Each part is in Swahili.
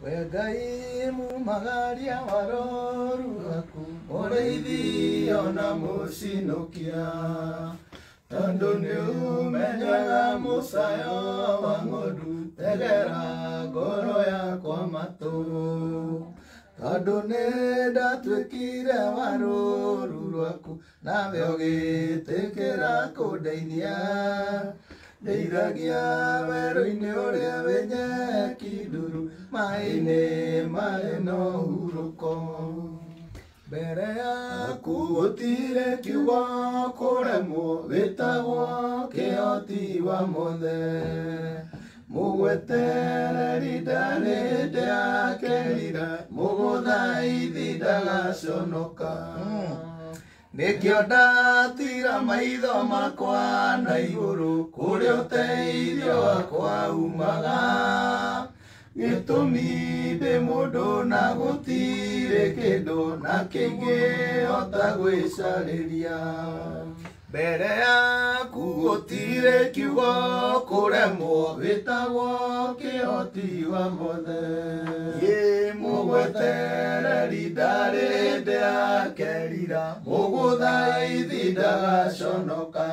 Wegai mumagaria waroru aku Oreithi ona musinokia Tondu niumenyaga musayo wa ng'ondu Tegera ngoro yakwa matu Tondu nindatuĩkire warũru rwaku Nawe ũgĩtĩkĩra kũndeithia Ndeithagia werũ-inĩ ũrĩa wĩ nyeki nduru Maĩ-inĩ marĩ na ũhurũko Mbere yaku gũtirĩ kiugo kũremwo Wĩtagwo kĩhoti wa mothe Mũgwetereri ndarĩ hĩndĩ yake rira Mũgũthaithi ndagaconoka Nĩkĩo ndatira maitho makwa na igũrũ Kũrĩa ũteithio wakwa umaga Gĩtũmi ndĩ mũndũ na gũtirĩ kĩndũ Na kĩngĩhota gwĩcarĩria Mbere yaku gũtirĩ kiugo kũremwo Wĩtagwo kĩhoti wa mothe Mũgwetereri ndarĩ hĩndĩ yake rira Mũgũthaithi ndagaconoka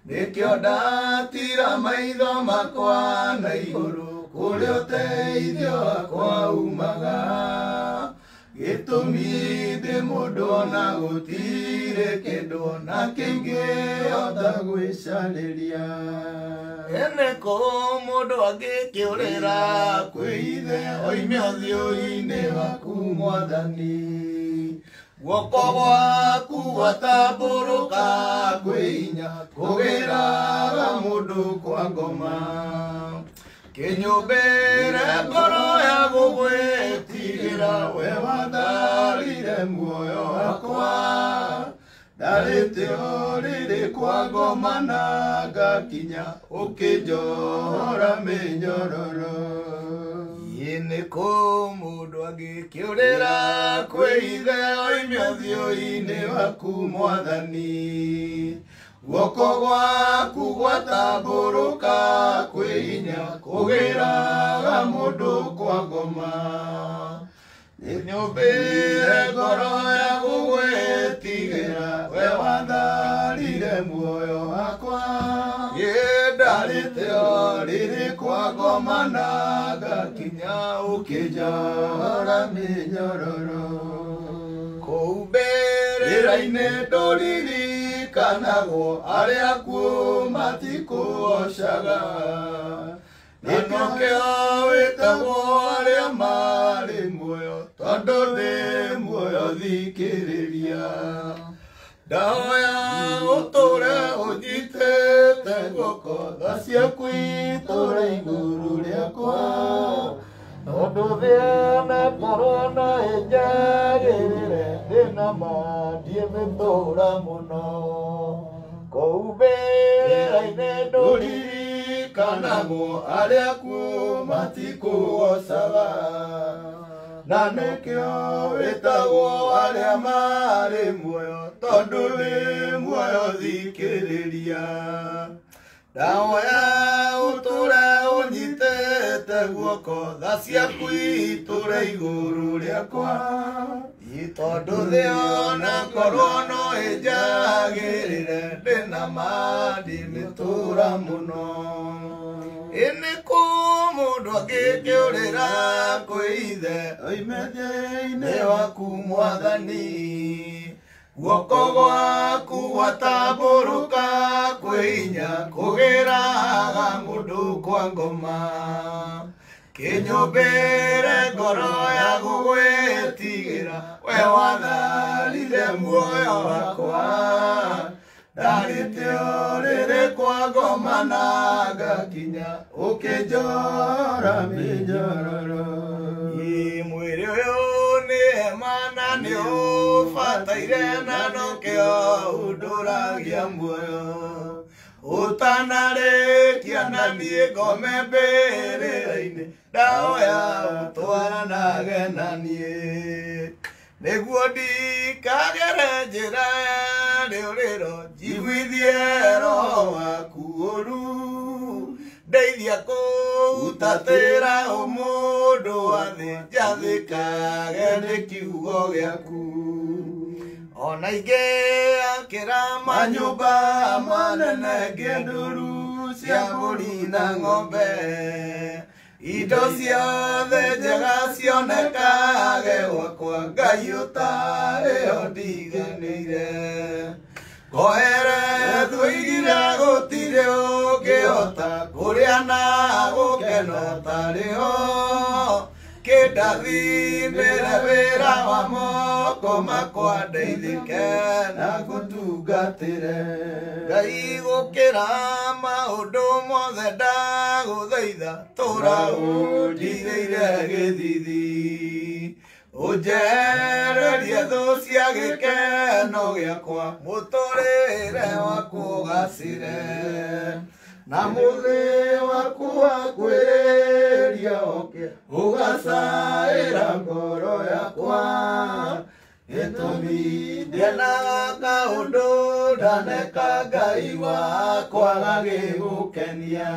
Nĩkĩo ndatira maitho makwa na igũrũ Kũrĩa ũteithio wakwa umaga Gĩtũmi ndĩ mũndũ ona gũtirĩ kĩndũ Na kĩngĩhota gwĩcarĩria Ene kũ mũndũ angĩkĩũrĩra kwĩ ithe Oime ũthiũ-inĩ waku Mwathani Guoko gwaku gwatambũrũka kwĩ hinya Kũgĩraga mũndũ kwa ngoma Kĩnyũmbĩre ngoro ya gũgwĩtigĩra We watharire muoyo wakwa Ndarĩte rĩrĩ kwa ngoma na ngakinya Ũkĩnjohora mĩnyororo Nĩ kũ mũndũ angĩkĩũrĩra kwĩ ithe Oime ũthiũ-inĩ waku Mwathani Guoko gwaku gwatambũrũka kwĩ hinya Kũgĩraga mũndũ kwa ngoma Kĩnyũmbĩre ngoro ya gũgwĩtigĩra We watharire muoyo wakwa Ndarĩte rĩrĩ kwa ngoma na ngakinya Ũkĩnjohora mĩnyororo Kũu mbĩrĩra-inĩ ndũririkanagwo Arĩa akuũ matikũgocaga Na nĩkĩo wĩtagwo arĩa marĩ muoyo Tondũ ndĩ muoyo thikĩrĩria Ndahoya ũtũũre ũnyitĩte guoko Tha ciaku itũũre igũrũ rĩakwa Tondũ thĩ na korona ĩnjagĩrĩre Ndĩna ma ndiĩmĩtũũra mũno Kũu mbĩrĩra-inĩ ndũririkanagwo Arĩa akuũ matikũgocaga Na nĩkĩo wĩtagwo arĩa marĩ muoyo Tondũ ndĩ muoyo thikĩrĩria Ndahoya ũtũũre ũnyitĩte guoko Tha ciaku itũũre igũrũ rĩakwa Tondũ thĩ ona korwo no ĩnjagĩrĩre Ndĩna ma ndĩmĩtũũra mũno Nĩ kũ mũndũ angĩkĩũrĩra kwĩ ithe Oime thĩ-inĩ waku Mwathani Guoko gwaku gwatambũrũka kwĩ hinya Kũgĩraga mũndũ kwa ngoma Kĩnyũmbĩre ngoro ya gũgwĩtigĩra We watharire muoyo wakwa Ndarĩte rĩrĩ kwa ngoma na ngakinya Ũkĩnjohora mĩnyororo Mwĩrĩ ũyũ nĩ hema na nĩũbataire Na nĩkĩo ũndũragia muoyo Ũtanarĩkia na niĩ ngome mbĩrĩra-inĩ Ndahoya ũtwaranage na niĩ Nĩguo ndikagere njĩra ya rĩũrĩro Njiguithie roho waku ũru ndeithia kũhutatĩra ũmũndũ wa thĩ njathĩkage nĩ kiugo gĩaku ona ingĩ akĩra manyũmba manene ngĩndũru cia mbũri na ng'ombe indo ciothe njega cionekage gwakwa Ngai ũtarĩho ndiganĩire ngoere thũigire gũtirĩ ũngĩhota kũrĩa na gũkena ũtarĩho kĩndathimĩre wĩra wa moko makwa ndeithĩke na ngũtungatĩre Ngai gũkĩra maũndũ mothe ndagũthaitha tũra ũndigĩire gĩthithi ũnjehererie thũ cia gĩkeno gĩakwa mũtũrĩre waku ũgacĩre na mũthĩ waku wa kwĩrĩria oke ũgacaĩra ngoro yakwa gĩtũmi ndĩonaga kaũndũ ndaneka Ngai wakwa gagĩgũkenia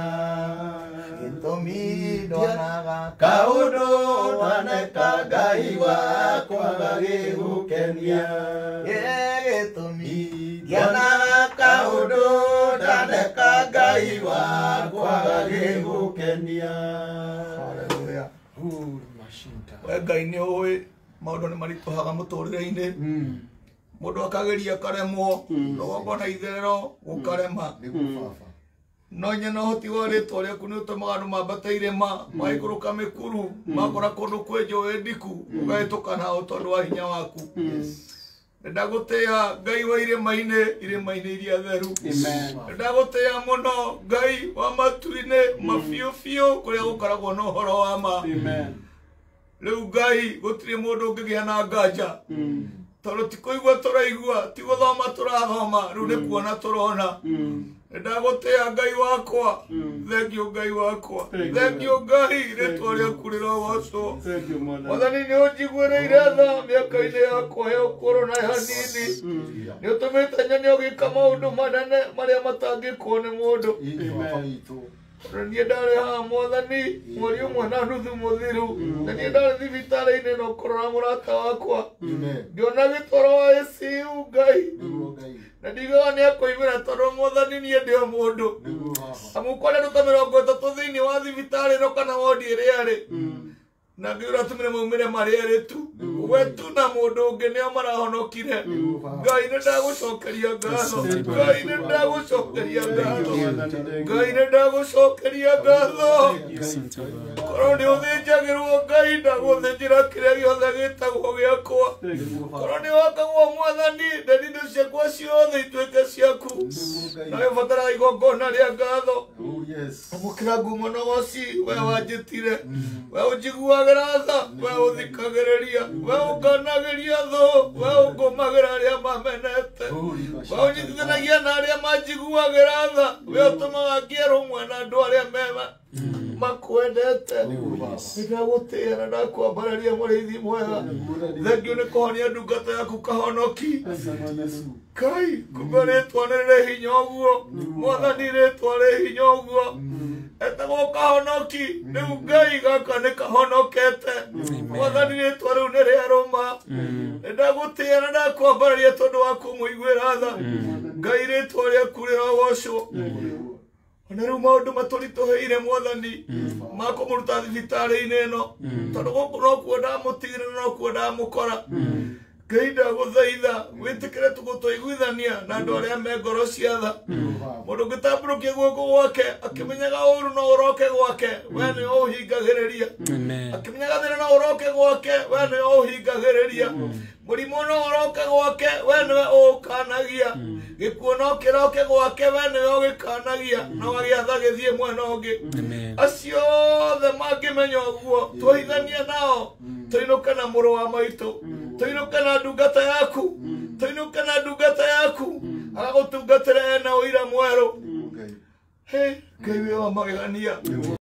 gĩtũmi ndĩonaga kaũndũ ndaneka Ngai wakwa gagĩgũkenia gĩtũmi ndĩonaga kaũndũ ndaneka Ngai wakwa gagĩgũkenia haleluya Ngai nĩ ũĩ maũndũ nĩ maritũhaga mũtũrĩre-inĩ mũndũ akageria karemwo rũgongo na itherero gũkarema no nyena ũhoti wa rĩtwa rĩaku nĩ ũtũmaga andũ mambate irĩma maikũrũka mĩkuru makora kũndũ kwĩ njũĩ ndiku ũgahĩtũka nao tondũ wa hinya waku ndagũtĩĩa Ngai wa irĩma-inĩ iria theru ndagũtĩĩa mũno Ngai wa matu-inĩ mabiũbiũ kũrĩa gũkoragwo na ũhoro wa ma rĩu Ngai gũtirĩ mũndũ ũngĩgĩa na nganja tondũ ti kũigua tũraigua ti gũthoma tũrathoma rĩu nĩ kuona tũrona ndagũtĩĩa Ngai wakwa thengiũ Ngai wakwa thengiũ Ngai rĩtwa rĩaku rĩrogocwo Mwathani nĩ ũnjiguĩrĩire tha mĩaka-inĩ yakwa ya ũkũrũ na hanini nĩ ũtũmĩte nyone ũgĩka maũndũ manene marĩa matangĩkwo nĩ mũndũ niĩ ndarĩ haha Mwathani mweri ũmwe na nuthu mũthiru na niĩ ndarĩ thibitarĩ-inĩ no kũrora mũrata wakwa ngĩona gĩtoro wa ICU Ngai na ndigaga nĩ akũimĩra tondũ Mwathani niĩ ndĩ o mũndũ amu kwarĩ andũ ta 30 thĩinĩ wa thibitarĩ ĩno kana wondi ĩrĩa arĩ na ngĩũra tũmĩre maumĩre marĩ erĩ tu we tu na mũndũ ũngĩ nĩo marahonokire Ngai nĩ ndagũcokeria ngatho Ngai nĩ ndagũcokeria ngatho Ngai nĩ ndagũcokeria ngatho korwo nĩ ũthĩnjagĩrwo Ngai ndagũthĩnjĩra kĩrĩa gĩothe gĩtagwo gĩakwa korwo nĩ wakagwo Mwathani ndendi ciakwa ciothe ituĩke ciaku na wĩbataraga igongona rĩa ngatho ũmũkĩra ngumo na goci we wanjĩtire we ũnjiguagĩra tha we ũthikagĩrĩria we ũnganagĩria thũ we ũngũmagĩra arĩa mamenete we ũnyitithanagia na arĩa manjiguagĩra tha we ũtũmaga ngĩerũmwe na andũ arĩa makwendete ndagũtĩĩa na ndakwambararia mũrĩithi mwega thengiũ nĩ kũhonia ndungata yaku kahonoki Ngai kumbe rĩtwa nĩ rĩ hinya ũguo Mwathani rĩtwa rĩ hinya ũguo etagwo kahonoki rĩu Ngai gaka nĩ kahonokete Mwathani rĩtwa rĩu nĩ rĩarũma ndagũtĩĩa na ndakwambararia tondũ wa kũmũiguĩra tha Ngai rĩtwa rĩaku rĩrogocwo ona rĩu maũndũ matũritũhĩire Mwathani ma kũmũruta thibitarĩ-inĩ ĩno tondũ gũkũ nokuo ndamũtigĩra na nokuo ndamũkora Ngai ndagũthaitha wĩtĩkĩre tũgũtũiguithania na andũ arĩa me ngoro cia tha mũndũ ũngĩtambũrũkia guoko gwake akĩmenyaga ũũru no ũroke gwake we nĩwe ũhingagĩrĩria akĩmenyaga thĩna no ũroke gwake we nĩwe ũhingagĩrĩria mũrimũ no ũroke gwake we nĩwe ũũkanagia gĩkuũ no kĩroke gwake we nĩwe ũgĩkanagia na wagĩatha gĩthiĩ mwena ũngĩ acio othe mangĩmenya ũguo tũhithanie nao tũinũke na mũrũ wa maitũ tũinũke na ndungata yaku tũinũke na ndungata yaku agagũtungatĩra na ũira mwerũ Ngai wĩ wa magegania